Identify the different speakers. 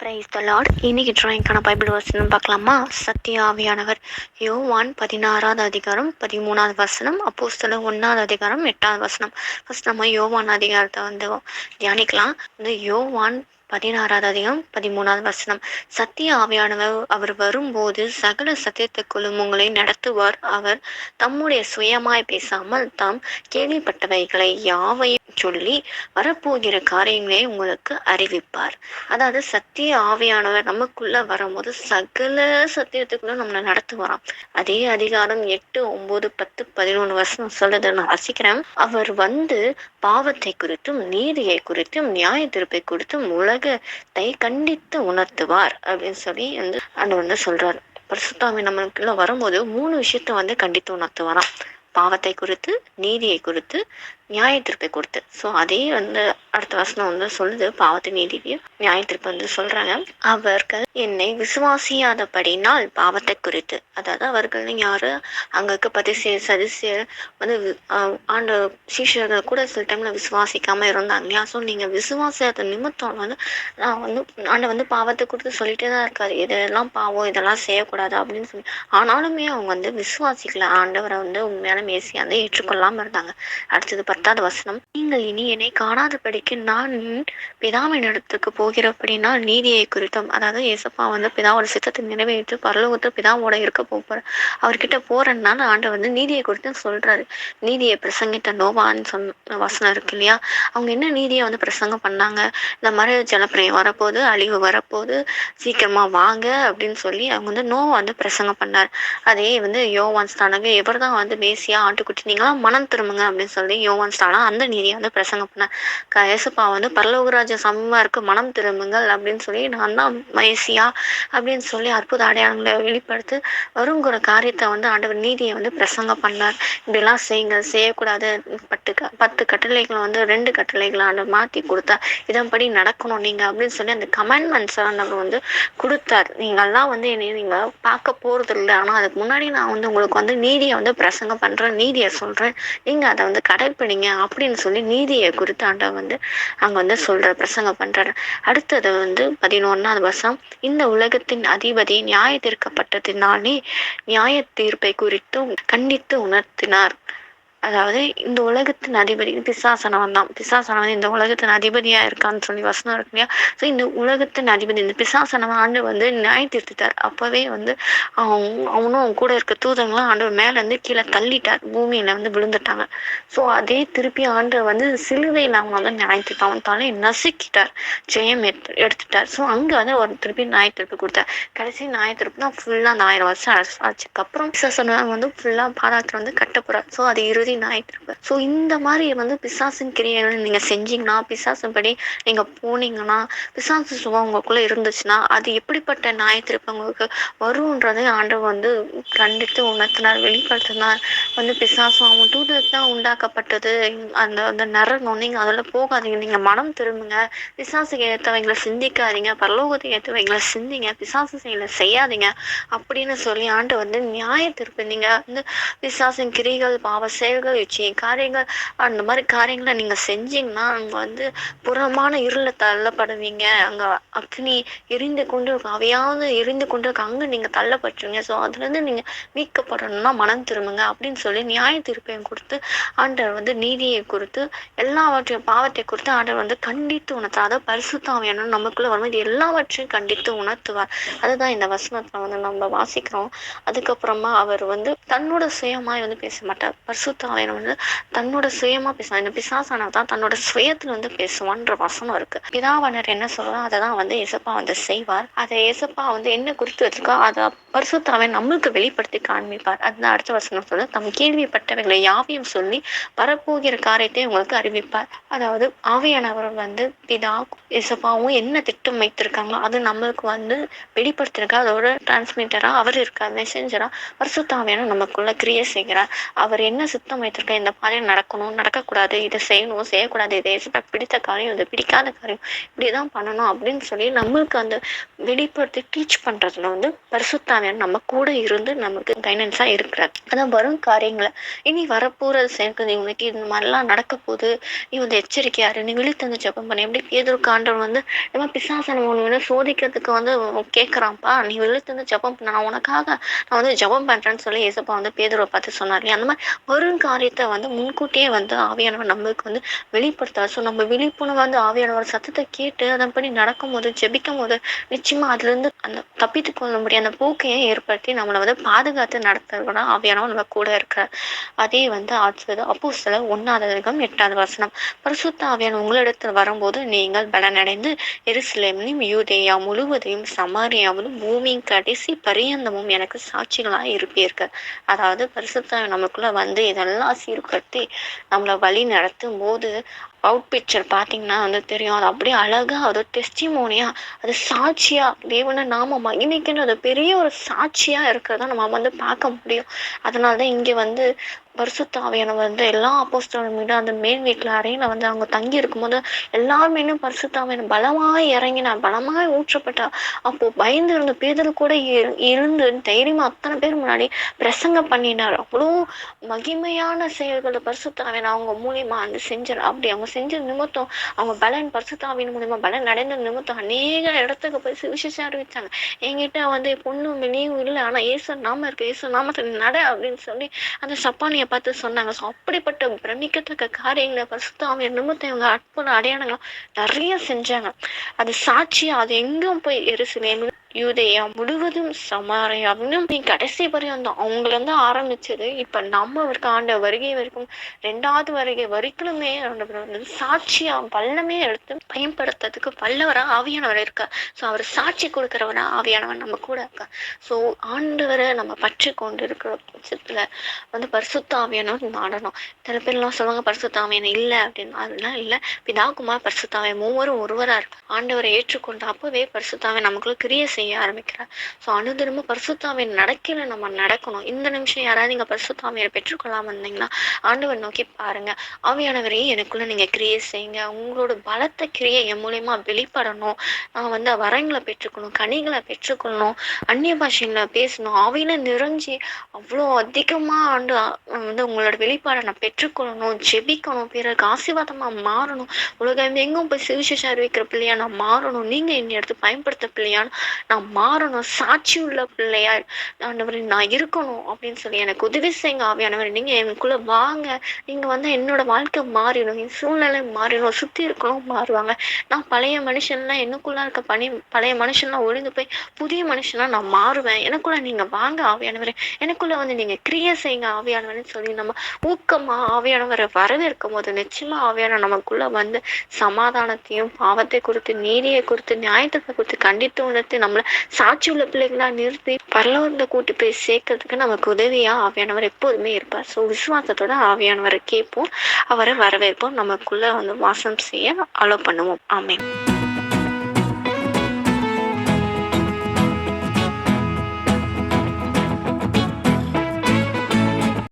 Speaker 1: Praise the Lord. இன்னைக்கு டிராயிங்கான Bible வசனம் பார்க்கலாமா? சத்திய ஆவியானவர் யோவான் 16வது அதிகாரம் 13வது வசனம், அப்போஸ்தலர் 1வது அதிகாரம் 8வது வசனம். ஃபர்ஸ்ட் நம்ம யோவான் அதிகாரத்தை தியானிக்கலாம். இந்த யோவான் 16வது அதிகாரம் 13வது வசனம். சத்திய ஆவியானவர் அவர் வரும்போது சகல சத்தியத்துக்குள்ளும் உங்களை நடத்துவார். அவர் தம்முடைய சுயமாய் பேசாமல் தாம் கேள்விப்பட்டவைகளை யாவையும் சொல்லி வரப்போகிற காரியங்களை உங்களுக்கு அறிவிப்பார். அதாவது சத்திய ஆவியானவர் நமக்குள்ள வரும்போது சகல சத்தியத்துக்குள்ள நம்மளை நடத்துவாராம். அதே அதிகாரம் 8, 9, 10, 11 வசனம் சொல்லுது, நான் ரசிக்கிறேன். அவர் வந்து பாவத்தை குறித்தும் நீதியை குறித்தும் நியாய தீர்ப்பை குறித்தும் உலகத்தை கண்டித்து உணர்த்துவார் அப்படின்னு சொல்லி வந்து சொல்றாரு. பரிசுத்தாவி நம்மளுக்குள்ள வரும்போது 3 விஷயத்த கண்டித்து உணர்த்துவாராம். பாவத்தை குறித்து, நீதியை குறித்து, நியாய தீர்ப்பை கொடுத்து. ஸோ அதே அடுத்த வசனம் சொல்லுது, பாவத்தை நீதியையும் நியாய தீர்ப்பு சொல்றாங்க. அவர்கள் என்னை விசுவாசியாதபடினால் பாவத்தை குறித்து, அதாவது அவர்கள் யாரு அங்க இருக்க பதிசியர் சதிசியர் ஆண்ட சீஷர்கள் கூட சில டைம்ல விசுவாசிக்காம இருந்தாங்க இல்லையா? ஸோ நீங்க விசுவாசியாத நிமித்தம் நான் பாவத்தை குறித்து சொல்லிட்டே தான் இருக்காரு, இதெல்லாம் பாவம், இதெல்லாம் செய்யக்கூடாது அப்படின்னு சொல்லி. ஆனாலுமே அவங்க விசுவாசிக்கல, ஆண்டவரை உண்மையான மேசியா ஏற்றுக்கொள்ளாம இருந்தாங்க. அடுத்தது 10வது வசனம், நீங்கள் இனி என்னை காணாதபடிக்கு நான் பிதாவின் இடத்துக்கு போகிறபடினா நீதியை குறித்தும், அதாவது ஏசப்பா பிதாவோட சித்தத்தை நிறைவேற்றி பரலோகத்து பிதாவோட இருக்க போற அவர்கிட்ட போறதுனால ஆண்டவர் நீதியை குறித்து சொல்றாரு. நீதியை பிரசங்கித்த நோவான்னு சொன்ன வசனம் இருக்கு இல்லையா? அவங்க என்ன நீதியை பிரசங்கம் பண்ணாங்க? இந்த மாதிரி ஜலப்பிரயம் வரப்போது, அழிவு வரப்போது, சீக்கிரமா வாங்க அப்படின்னு சொல்லி அவங்க நோவா பிரசங்கம் பண்ணார். அதே யோவான் ஸ்தானங்க இவர் தான் மேசியா ஆட்டுக்குட்டி, நீங்களாம் மனம் திரும்புங்க அப்படின்னு சொல்லி யோவான் ஸ்தானம் அந்த நீதியை பிரசங்கம் பண்ணார். ஏசப்பா பரலோகராஜ சமமா இருக்கு, மனம் திரும்புங்கள் அப்படின்னு சொல்லி, நான் தான் மேசியா அப்படின்னு சொல்லி அற்புத அடையாளங்களை வெளிப்படுத்தி வருங்கிற காரியத்தை ஆண்டவர் நீதியை பிரசங்கம் பண்ணார். இப்படிலாம் செய்யுங்க, செய்யக்கூடாது, 10 கட்டளைகளை 2 கட்டளைகளை ஆண்டவர் மாற்றி கொடுத்தார். இதன்படி நடக்கணும் நீங்க அப்படின்னு சொல்லி அந்த கமெண்ட்மெண்ட்ஸ் ஆண்டவர் கொடுத்தார். நீங்கள்லாம் என்னை நீங்க பார்க்க போறது இல்லை, ஆனா அதுக்கு முன்னாடி நான் உங்களுக்கு நீதியை பிரசங்கம் பண்றேன், நீதியை சொல்றேன், நீங்க அதை கடைப்பிடிங்க அப்படின்னு சொல்லி நீதியை குறித்து ஆண்டவர் அங்க சொல்ற பிரசங்கம் பண்றாரு. அடுத்தது 11வது வசனம், இந்த உலகத்தின் அதிபதி நியாய தீர்க்கப்பட்டதினாலே நியாய தீர்ப்பை குறித்தும் கண்டித்து உணர்த்தினார். அதாவது இந்த உலகத்தின் அதிபதி பிசாசனவன் தான். பிசாசனவன் இந்த உலகத்தின் அதிபதியா இருக்கான்னு சொல்லி வசனம் இருக்கு இல்லையா? ஸோ இந்த உலகத்தின் அதிபதி இந்த பிசாசனவன் ஆண்டு நியாய தீர்த்துட்டார். அப்பவே அவனும் கூட இருக்க தூதங்களும் ஆண்டு மேல கீழே தள்ளிட்டார், பூமியில விழுந்துட்டாங்க. ஸோ அதே திருப்பி ஆண்டு சிலுவையில் அவங்க நியாய தீர்ப்பு, அவன் தலையை நசுக்கிட்டார், ஜெயம் எடுத்துட்டார். ஸோ அங்க ஒரு திருப்பி நியாய தீர்ப்பு கொடுத்தார். கடைசி நியாய தீர்ப்பு தான் ஃபுல்லா அந்த 1000 வருஷம் ஆச்சுக்கு அப்புறம் பிசாசனவன் ஃபுல்லா பாதாளத்துல கட்ட போறார். ஸோ அது இறுதி ஞாயிற்று. ஸோ இந்த மாதிரி பிசாசின் கிரியைகள் நீங்க செஞ்சீங்கன்னா, பிசாசின் படி நீங்க போனீங்கன்னா, பிசாசு சுகம் உங்களுக்குள்ள இருந்துச்சுன்னா, அது எப்படிப்பட்ட ஞாயிற்று உங்களுக்கு வரும்ன்றதை ஆண்டவர் கண்டித்து உணர்த்தினார், வெளிப்படுத்தினார். பிசாசு அவன் தூதருக்கு தான் உண்டாக்கப்பட்டது, அந்த நரகம், நீங்க அதில் போகாதீங்க, நீங்க மனம் திரும்புங்க, பிசாசுக்கு ஏற்றவைங்களை சிந்திக்காதீங்க, பரலோகத்துக்கு ஏற்றவைங்களை சிந்திங்க, பிசாசு செயலை செய்யாதீங்க அப்படின்னு சொல்லி ஆண்டு நியாய தீர்ப்பு. நீங்க பிசாசின் கிரிகள், பாவ செயல்கள், காரியங்கள், அந்த மாதிரி காரியங்களை நீங்க செஞ்சீங்கன்னா அங்க புறமான இருள தள்ளப்படுவீங்க. அங்க அக்னி எரிந்து கொண்டு அவையாவது எரிந்து கொண்டு அங்க நீங்க தள்ளப்பட்டுருங்க. ஸோ அதுல இருந்து நீங்க மீட்கப்படணும்னா மனம் திரும்புங்க அப்படின்னு சொல்லி நியாய தீர்ப்பையும் கொடுத்து ஆண்டவர் நீதியை குறித்து எல்லாவற்றையும் பாவத்தை குறித்து ஆண்டவர் கண்டித்து உணர்த்தார். அதாவது பரிசுத்தாவியான நமக்குள்ள வரும் இது எல்லாவற்றையும் கண்டித்து உணர்த்துவார். அதுதான் இந்த வசனத்துல நம்ம வாசிக்கிறோம். அதுக்கப்புறமா அவர் தன்னோட சுயமாய் பேச மாட்டார். பரிசுத்தாவியான தன்னோட சுயமா பேசுவான். இந்த பிசாசானவர் தான் தன்னோட சுயத்துல பேசுவான்ற வசனம் இருக்கு. பிதாவானர் என்ன சொல்றோம் அதை தான் ஏசப்பா செய்வார். அதை ஏசப்பா என்ன குறித்து வச்சிருக்கோ அதை பரிசுத்தாவை நம்மளுக்கு வெளிப்படுத்தி காண்பிப்பார். அதுதான் அடுத்த வசனம் சொல்ல, தம் கேள்விப்பட்டவைகளை யாவையும் சொல்லி வரப்போகிற காரியத்தை உங்களுக்கு அறிவிப்பார். அதாவது ஆவியானவர் பிதா ஏசப்பாவும் என்ன திட்டம் வைத்திருக்காங்களோ அது நம்மளுக்கு வெளிப்படுத்திருக்கா. அதோட டிரான்ஸ்மிட்டரா அவர் இருக்கார், மெசேஞ்சரா பரிசுத்தாவியான நமக்குள்ள கிரியை செய்கிறார். அவர் என்ன சித்தம் வாக்குத்தம் வைத்திருக்க இந்த காரியம் நடக்கணும், நடக்கக்கூடாது, இதை செய்யணும், செய்யக்கூடாது, இது ஏசப்பாக்கு பிடித்த காரியம், இது பிடிக்காத காரியம், இப்படிதான் பண்ணணும் அப்படின்னு சொல்லி நம்மளுக்கு அந்த வெளிப்படுத்தி டீச் பண்றதுல வந்து பரிசுத்தாவியானவர் நம்ம கூட இருந்து நமக்கு கைடன்ஸா இருக்கிறார். அதான் வரும் காரியங்களை இனி வரப்போறது சேர்க்குது, இவனுக்கு இந்த மாதிரிலாம் நடக்க போகுது, நீ வந்து எச்சரிக்கையாரு, நீ விழித்தந்து ஜெபம் பண்ணி எப்படி பேதுருக்கு ஆண்டவர் வந்து நம்ம பிசாசனை ஒண்ணு சோதிக்கிறதுக்கு வந்து கேட்கறான்ப்பா, நீ விழித்தந்து ஜெபம் பண்ண, நான் உனக்காக நான் வந்து ஜெபம் பண்றேன்னு சொல்லி ஏசப்பா வந்து பேதுருவை பார்த்து சொன்னார் இல்லையா. அந்த மாதிரி வரும் காரியத்தை வந்து முன்கூட்டியே வந்து ஆவியானவர் நம்மளுக்கு வந்து வெளிப்படுத்தார். ஸோ நம்ம விழிப்புணர்வு வந்து ஆவியானவர் சத்தத்தை கேட்டு அதன்படி நடக்கும்போது ஜெபிக்கும் போது நிச்சயமா அதுல இருந்து அந்த தப்பித்து கொள்ள முடியும் அந்த போக்கையை ஏற்படுத்தி நம்மளை வந்து பாதுகாத்து நடத்துறதுனா ஆவியானவர் நம்ம கூட இருக்கிறார். அதே வந்து அப்போஸ்தலர் 1:8 பரிசுத்த ஆவியானவர் உங்களிடத்தில் வரும்போது நீங்கள் பலனடைந்து எருசலேமிலும் யூதேயா முழுவதையும் சமாரியாவிலும் பூமியின் கடைசி பரியந்தமும் எனக்கு சாட்சிகளாக இருப்பீர்கள். அதாவது பரிசுத்த ஆவியானவர் நமக்குள்ள வந்து இதெல்லாம் சீர்கட்டி நம்மளை வழி நடத்தும் போது அவுட் பிக்சர் பார்த்தீங்கன்னா வந்து தெரியும். அது அப்படியே அழகா அது டெஸ்டிமோனியா, அது சாட்சியா தேவனை நாம மகிமைக்குன்னு அது பெரிய ஒரு சாட்சியா இருக்கிறத நம்ம வந்து பார்க்க முடியும். அதனாலதான் இங்க வந்து பரிசுத்த ஆவியானவர் வந்து எல்லா அப்போஸ்தலர் மீது அந்த மேல் வீட்டுல அறையில வந்து அவங்க தங்கி இருக்கும்போது எல்லாருமே பரிசுத்த ஆவியானவர் பலமாய் இறங்கினார், பலமாய் ஊற்றப்பட்டார். அப்போ பயந்து இருந்த பேதுரு கூட இருந்து தைரியமா அத்தனை பேர் முன்னாடி பிரசங்க பண்ணினார். அவ்வளோ மகிமையான செயல்களை பரிசுத்த ஆவியானவர் அவங்க மூலியமா வந்து செஞ்சார். அப்படி அவங்க செஞ்ச நிமித்தம் அவங்க பலன் பரிசுத்த ஆவியின் மூலியமா பலன் அடைந்த நிமித்தம் அநேக இடத்துக்கு போய் சுவிசேஷம் அறிவிச்சாங்க. என்கிட்ட வந்து பொண்ணும் வெளியும் இல்லை, ஆனா ஏசு நாம இருக்கு, ஏசு நாமத்தை நட அப்படின்னு சொல்லி அந்த சப்பானியை பார்த்து சொன்னாங்க. ஸோ அப்படிப்பட்ட பிரமிக்கத்தக்க காரியங்களை பரிசுத்த ஆவியின் நிமித்தம் இவங்க அற்புத அடையாளங்கள் நிறைய செஞ்சாங்க. அது சாட்சியா அது எங்கும் போய் எருசலேம் யூதேயா முழுவதும் சமாரியாவிலும் நீ கடைசி பரியந்தம் அவங்கள இருந்து ஆரம்பிச்சது இப்ப நம்ம இருக்க ஆண்ட வருகை வரைக்கும் 2வது வருகை வரைக்குமே சாட்சியா வல்லமே எடுத்து பயன்படுத்துறதுக்கு வல்லவரா ஆவியானவர் இருக்கா. ஸோ அவர் சாட்சி கொடுக்கிறவரா ஆவியானவர் நம்ம கூட இருக்கா. ஸோ ஆண்டவரை நம்ம பற்றி கொண்டு இருக்கிற பட்சத்துல வந்து பரிசுத்த ஆவியானவர் நாடணும். சில பேர்லாம் சொல்லுவாங்க பரிசுத்த ஆவியானவர் இல்லை அப்படின்னு. அதெல்லாம் இல்லை. பிதாகுமார் பரிசுத்த ஆவியானவர் மூவரும் ஒருவரா இருக்கு. ஆண்டவரை ஏற்றுக்கொண்டு அப்பவே பரிசுத்த ஆவியானவர் நமக்குள்ள கிரியை செய்ய ஆரம்பிக்கிறார். ஸோ அனுதினமும் பரிசுத்த ஆவியானவர் நடக்கல நம்ம நடக்கணும். இந்த நிமிஷம் யாராவது நீங்க பரிசுத்த ஆவியானவரை பெற்றுக்கொள்ளாம இருந்தீங்கன்னா ஆண்டவர் நோக்கி பாருங்க, ஆவியானவரே எனக்குள்ள நீங்க கிரியை செய்யுங்க, உங்களோட பலத்த கிரியை என் மூலியமா வெளிப்படணும், நான் வந்து வரங்களை பெற்றுக்கணும், கனிகளை பெற்றுக்கொள்ளணும், அந்நிய பாஷைகளை பேசணும், ஆவியில நிறைஞ்சி அவ்வளோ அதிகமா வந்து உங்களோட வெளிப்பாடை நான் பெற்றுக்கொள்ளணும், ஜெபிக்கணும், பிறருக்கு ஆசீர்வாதமா மாறணும், உலகம் எங்கும் போய் சுவிசேஷம் அறிவிக்கிற பிள்ளையா நான் மாறணும், நீங்க என்னை எடுத்து பயன்படுத்த பிள்ளையான்னு நான் மாறணும், சாட்சி உள்ள பிள்ளையா ஆண்டவர் நான் இருக்கணும் அப்படின்னு சொல்லி எனக்கு உதவி செய்யுங்க ஆவியானவர். நீங்க எனக்குள்ள வாங்க, நீங்க வந்து என்னோட வாழ்க்கை மாறிடும், என் சூழ்நிலை மாறிடும், சுத்தி இருக்கணும் மாறுவாங்க. நான் பழைய மனுஷன்லாம் எனக்குள்ள இருக்க பழைய மனுஷன்லாம் ஒழிந்து போய் புதிய மனுஷனா நான் மாறுவேன். எனக்குள்ள நீங்க வாங்க ஆவியானவர், எனக்குள்ள வந்து நீங்க கிரியை செய்யுங்க ஆவியானவர்னு சொல்லி நம்ம ஊக்கமா ஆவியானவரை வரவேற்கும் போது நிச்சயமா ஆவியானவர் நமக்குள்ள வந்து சமாதானத்தையும் பாவத்தை குறித்து நீதியை குறித்து நியாயத்தை குறித்து கண்டித்து உணர்த்தி நம்மள சாட்சி உள்ள பிள்ளைகளா நிறுத்தி பரலோகத்தை கூட்டி போய் சேர்க்கறதுக்கு நமக்கு உதவியா ஆவியானவர் எப்போதுமே இருப்பார். ஸோ விசுவாசத்தோட ஆவியானவரை கேட்போம், அவரை வரவேற்போம், நமக்குள்ள வந்து வாசம் செய்ய அலோ பண்ணுவோம். ஆமென்.